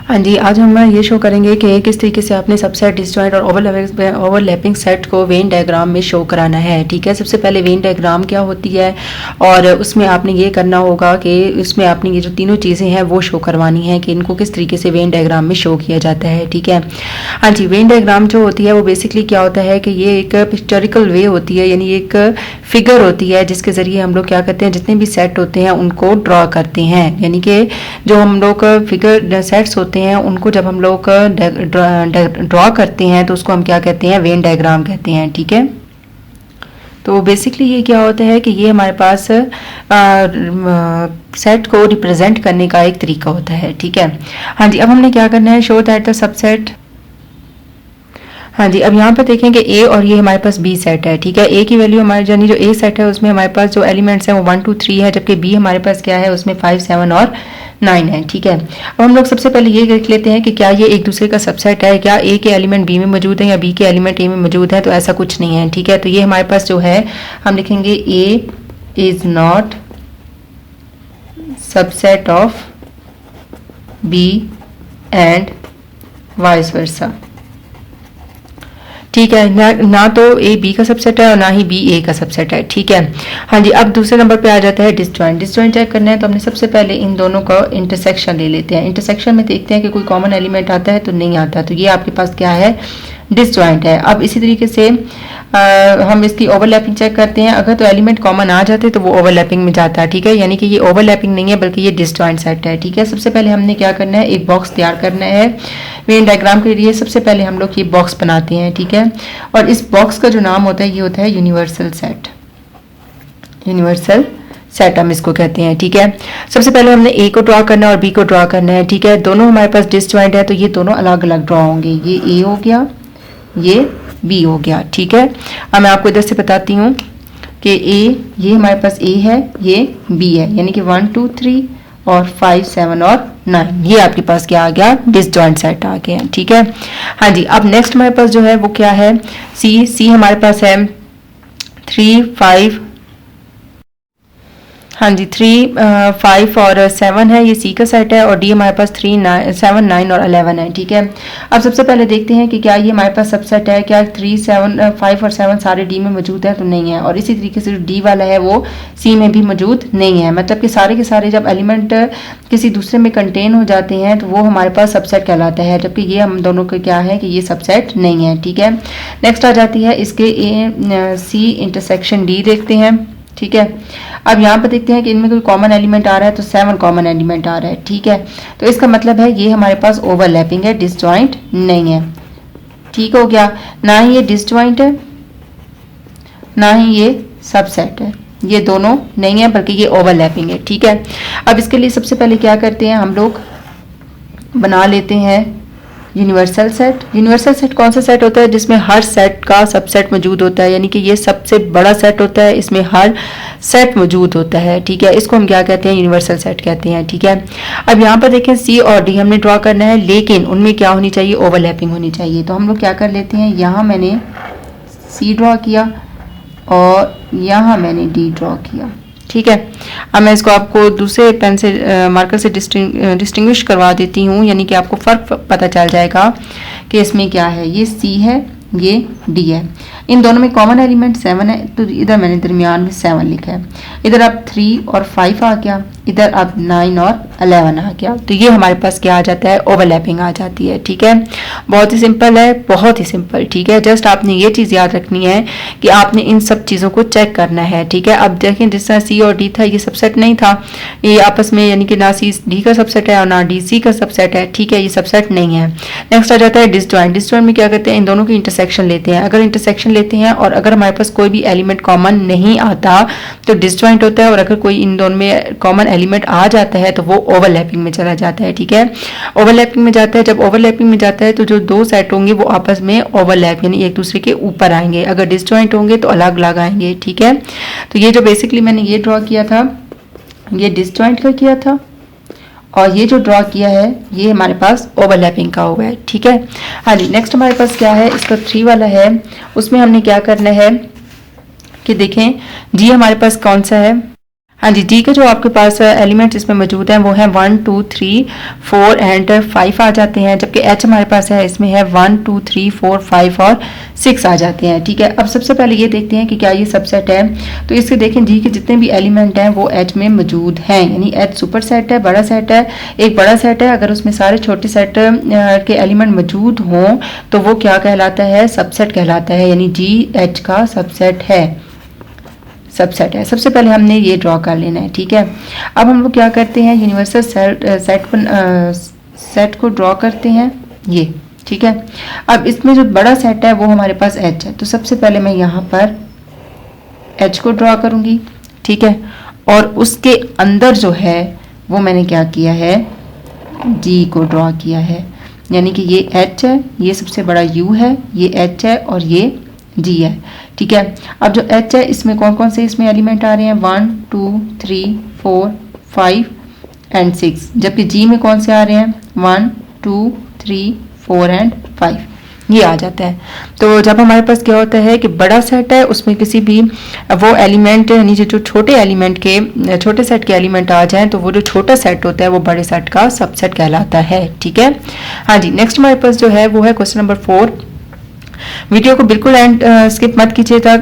हाँ जी, आज हम ये शो करेंगे कि किस तरीके से आपने सबसेट, डिसजॉइंट और ओवरलैपिंग सेट को वेन डायग्राम में शो कराना है। ठीक है, सबसे पहले वेन डायग्राम क्या होती है और उसमें आपने ये करना होगा कि इसमें आपने ये जो तीनों चीज़ें हैं वो शो करवानी है कि इनको किस तरीके से वेन डायग्राम में शो किया जाता है। ठीक है, हाँ जी, वेन डायग्राम जो होती है वो बेसिकली क्या होता है कि ये एक पिक्चोरिकल वे होती है, यानी एक फिगर होती है जिसके ज़रिए हम लोग क्या करते हैं, जितने भी सेट होते हैं उनको ड्रॉ करते हैं। यानी कि जो हम लोग फिगर सेट्स होते हैं उनको जब हम लोग ड्रॉ करते हैं तो उसको हम क्या कहते हैं, वेन डायग्राम कहते हैं। ठीक है, तो बेसिकली ये क्या होता है कि ये हमारे पास सेट को रिप्रेजेंट करने का एक तरीका होता है। ठीक है, हाँ जी, अब हमने क्या करना है, शो दैट द सबसेट। हाँ जी, अब यहाँ पर देखें कि ए और ये हमारे पास बी सेट है। ठीक है, ए की वैल्यू हमारे यानी जो ए सेट है उसमें हमारे पास जो एलिमेंट्स हैं वो 1 2 3 है, जबकि बी हमारे पास क्या है, उसमें 5 7 और 9 है। ठीक है, अब हम लोग सबसे पहले ये देख लेते हैं कि क्या ये एक दूसरे का सबसेट है, क्या ए के एलिमेंट बी में मौजूद है या बी के एलिमेंट ए में मौजूद है। तो ऐसा कुछ नहीं है। ठीक है, तो ये हमारे पास जो है हम लिखेंगे A is not subset of B and vice versa. ठीक है, ना तो ए बी का सबसेट है और ना ही बी ए का सबसेट है। ठीक है, हाँ जी, अब दूसरे नंबर पे आ जाता है डिसजॉइंट। डिसजॉइंट चेक करना है तो हमने सबसे पहले इन दोनों का इंटरसेक्शन ले लेते हैं। इंटरसेक्शन में देखते हैं कि कोई कॉमन एलिमेंट आता है तो नहीं आता, तो ये आपके पास क्या है, डिसजॉइंट है। अब इसी तरीके से हम इसकी ओवरलैपिंग चेक करते हैं। अगर तो एलिमेंट कॉमन आ जाते तो वो ओवरलैपिंग में जाता है। ठीक है, यानी कि ये ओवरलैपिंग नहीं है बल्कि ये डिसजॉइंट सेट है। ठीक है, सबसे पहले हमने क्या करना है, एक बॉक्स तैयार करना है वेन डायग्राम के लिए। सबसे पहले हम लोग ये बॉक्स बनाते हैं। ठीक है, और इस बॉक्स का जो नाम होता है ये होता है यूनिवर्सल सेट। यूनिवर्सल सेट हम इसको कहते हैं। ठीक है, सबसे पहले हमने ए को ड्रॉ करना है और बी को ड्रॉ करना है। ठीक है, दोनों हमारे पास डिसजॉइंट है तो ये दोनों अलग अलग ड्रॉ होंगे। ये ए हो गया, ये बी हो गया। ठीक है, अब मैं आपको इधर से बताती हूँ कि ए, ये हमारे पास ए है, ये बी है, यानी कि 1 2 3 और 5 7 और 9, ये आपके पास क्या आ गया, डिसजॉइंट सेट आ गया। ठीक है, हाँ जी, अब नेक्स्ट हमारे पास जो है वो क्या है, सी। सी हमारे पास है 3 5, हाँ जी, 3 5 और 7 है, ये सी का सेट है। और डी हमारे पास 3 7 9 और 11 है। ठीक है, अब सबसे पहले देखते हैं कि क्या ये हमारे पास सबसेट है, क्या 3 7 5 और 7 सारे डी में मौजूद है, तो नहीं है। और इसी तरीके से जो डी वाला है वो सी में भी मौजूद नहीं है। मतलब कि सारे के सारे जब एलिमेंट किसी दूसरे में कंटेन हो जाते हैं तो वो हमारे पास सबसेट कहलाता है, जबकि ये हम दोनों का क्या है कि ये सबसेट नहीं है। ठीक है, नेक्स्ट आ जाती है इसके सी इंटरसेक्शन डी देखते हैं। ठीक है, अब यहाँ पर देखते हैं कि इनमें कोई कॉमन एलिमेंट आ रहा है तो 7 कॉमन एलिमेंट आ रहा है। ठीक है, तो इसका मतलब है ये हमारे पास ओवरलैपिंग है, डिसजॉइंट नहीं है। ठीक हो गया, ना ही ये डिसजॉइंट है ना ही ये सबसेट है, ये दोनों नहीं है बल्कि ये ओवरलैपिंग है। ठीक है, अब इसके लिए सबसे पहले क्या करते हैं, हम लोग बना लेते हैं यूनिवर्सल सेट। यूनिवर्सल सेट कौन सा सेट होता है, जिसमें हर सेट का सबसेट मौजूद होता है, यानी कि ये सबसे बड़ा सेट होता है, इसमें हर सेट मौजूद होता है। ठीक है, इसको हम क्या कहते हैं, यूनिवर्सल सेट कहते हैं। ठीक है, अब यहाँ पर देखें सी और डी हमने ड्रॉ करना है, लेकिन उनमें क्या होनी चाहिए, ओवरलैपिंग होनी चाहिए। तो हम लोग क्या कर लेते हैं, यहाँ मैंने सी ड्रॉ किया और यहाँ मैंने डी ड्रॉ किया। ठीक है, अब मैं इसको आपको दूसरे पेन से मार्कर से डिस्टिंग्विश करवा देती हूँ, यानी कि आपको फ़र्क पता चल जाएगा कि इसमें क्या है। ये सी है, ये डी है, इन दोनों में कॉमन एलिमेंट 7 है, तो इधर मैंने दरमियान में 7 लिखा है। इधर अब 3 और 5 आ गया, इधर अब 9 और 11 आ गया। तो ये हमारे पास क्या आ जाता है, ओवरलैपिंग आ जाती है। ठीक है, बहुत ही सिंपल है, बहुत ही सिंपल। ठीक है, जस्ट आपने ये चीज़ याद रखनी है कि आपने इन सब चीज़ों को चेक करना है। ठीक है, अब देखें जिस तरह सी और डी था ये सबसेट नहीं था, ये आपस में यानी कि ना सी डी का सबसेट है और ना डी सी का सबसेट है। ठीक है, ये सबसेट नहीं है। नेक्स्ट आ जाता है डिसजॉइंट। डिसजॉइंट में क्या करते हैं, इन दोनों की इंटरसेक्शन लेते हैं। अगर इंटरसेक्शन लेते हैं और अगर हमारे पास कोई भी एलिमेंट कॉमन नहीं आता तो डिसजॉइंट होता है, और अगर कोई इन दोनों में कॉमन एलिमेंट आ जाता है तो वो ओवरलैपिंग में चला जाता है। ठीक है, ओवरलैपिंग में जाता है। जब ओवरलैपिंग में जाता है तो जो दो सेट होंगे वो आपस में ओवरलैप यानी एक दूसरे के ऊपर आएंगे, अगर डिसजॉइंट होंगे तो अलग अलग आएंगे। ठीक है, तो ये जो बेसिकली मैंने ये ड्रॉ किया था ये डिसजॉइंट का किया था, और ये जो ड्रॉ किया है ये हमारे पास ओवरलैपिंग का हुआ है। ठीक है, हाँ जी, नेक्स्ट हमारे पास क्या है, इसका 3 वाला है, उसमें हमने क्या करना है कि देखें जी हमारे पास कौन सा है, हाँ जी, डी के जो आपके पास एलिमेंट्स इसमें मौजूद हैं वो हैं 1 2 3 4 एंड 5 आ जाते हैं, जबकि एच हमारे पास है इसमें है 1 2 3 4 5 और 6 आ जाते हैं। ठीक है, अब सबसे पहले ये देखते हैं कि क्या ये सबसेट है। तो इसके देखें डी के जितने भी एलिमेंट हैं वो एच में मौजूद हैं, यानी एच सुपर सेट है, बड़ा सेट है, एक बड़ा सेट है। अगर उसमें सारे छोटे सेट के एलिमेंट मौजूद हों तो वो क्या कहलाता है, सबसेट कहलाता है, यानी जी एच का सबसेट है, सबसेट है। सबसे पहले हमने ये ड्रॉ कर लेना है। ठीक है, अब हम लोग क्या करते हैं, यूनिवर्सल सेट को ड्रॉ करते हैं ये। ठीक है, अब इसमें जो बड़ा सेट है वो हमारे पास एच है, तो सबसे पहले मैं यहाँ पर एच को ड्रॉ करूँगी। ठीक है, और उसके अंदर जो है वो मैंने क्या किया है, जी को ड्रॉ किया है, यानी कि ये एच है, ये सबसे बड़ा यू है, ये एच है और ये जी है। ठीक है, अब जो एच है इसमें कौन कौन से इसमें एलिमेंट आ रहे हैं, 1 2 3 4 5 एंड 6, जबकि जी में कौन से आ रहे हैं, 1 2 3 4 एंड 5, ये आ जाता है। तो जब हमारे पास क्या होता है कि बड़ा सेट है उसमें किसी भी वो एलिमेंट नीचे जो छोटे एलिमेंट के छोटे सेट के एलिमेंट आ जाएं तो वो जो छोटा सेट होता है वो बड़े सेट का सबसेट कहलाता है। ठीक है, हाँ जी, नेक्स्ट हमारे पास जो है वो है क्वेश्चन नंबर 4। वीडियो को बिल्कुल एंड स्किप मत कीजिएगा,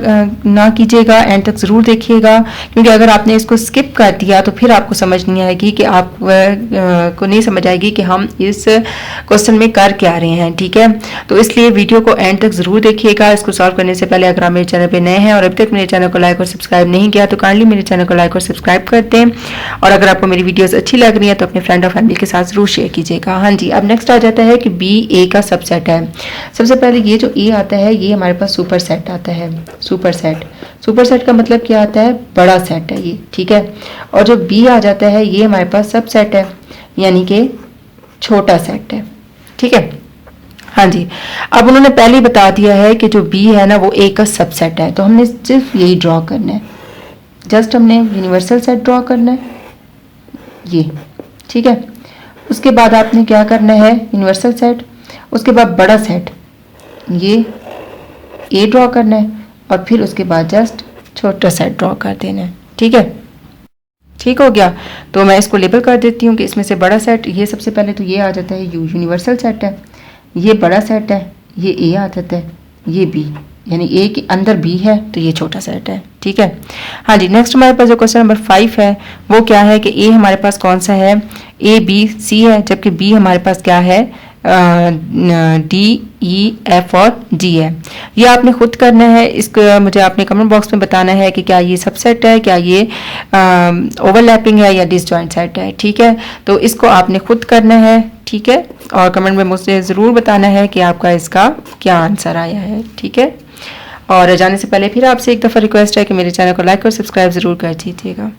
ना कीजिएगा, एंड तक ज़रूर देखिएगा, क्योंकि अगर आपने इसको स्किप कर दिया तो फिर आपको समझ नहीं आएगी कि आप को नहीं समझ आएगी कि हम इस क्वेश्चन में कर क्या रहे हैं। ठीक है, तो इसलिए वीडियो को एंड तक ज़रूर देखिएगा। इसको सॉल्व करने से पहले अगर आप मेरे चैनल पर नए हैं और अभी तक मेरे चैनल को लाइक और सब्सक्राइब नहीं किया तो काइंडली मेरे चैनल को लाइक और सब्सक्राइब कर दें, और अगर आपको मेरी वीडियोज़ अच्छी लग रही है तो अपने फ्रेंड और फैमिली के साथ ज़रूर शेयर कीजिएगा। हाँ जी, अब नेक्स्ट आ जाता है कि बी ए का सबसेट है। सबसे पहले ये जो ए आता है ये हमारे पास सुपर सेट आता है, सुपर सेट का मतलब क्या आता है, बड़ा सेट है ये। ठीक है, और जो बी आ जाता है ये हमारे पास सब सेट है, यानी कि छोटा सेट है। ठीक है, हाँ जी, अब उन्होंने पहले ही बता दिया है कि जो बी है ना वो ए का सबसेट है, तो हमने सिर्फ यही ड्रॉ करना है, जस्ट हमने यूनिवर्सल सेट ड्रॉ करना है ये। ठीक है, उसके बाद आपने क्या करना है, यूनिवर्सल सेट, उसके बाद बड़ा सेट ये ए ड्रॉ करना है, और फिर उसके बाद जस्ट छोटा सेट ड्रॉ कर देना है। ठीक है, ठीक हो गया। तो मैं इसको लेबल कर देती हूँ कि इसमें से बड़ा सेट ये सबसे पहले तो ये आ जाता है, यूनिवर्सल सेट है, ये बड़ा सेट है, ये ए आ जाता है, ये बी, यानी ए के अंदर बी है तो ये छोटा सेट है। ठीक है, हाँ जी, नेक्स्ट हमारे पास जो क्वेश्चन नंबर 5 है वो क्या है कि ए हमारे पास कौन सा है, ए बी सी है, जबकि बी हमारे पास क्या है, डी ई एफ और जी है। ये आपने खुद करना है, इसको मुझे आपने कमेंट बॉक्स में बताना है कि क्या ये सबसेट है, क्या ये ओवरलैपिंग है या डिसजॉइंट सेट है। ठीक है, तो इसको आपने खुद करना है। ठीक है, और कमेंट में मुझे ज़रूर बताना है कि आपका इसका क्या आंसर आया है। ठीक है, और जाने से पहले फिर आपसे एक दफ़ा रिक्वेस्ट है कि मेरे चैनल को लाइक और सब्सक्राइब ज़रूर कर दीजिएगा।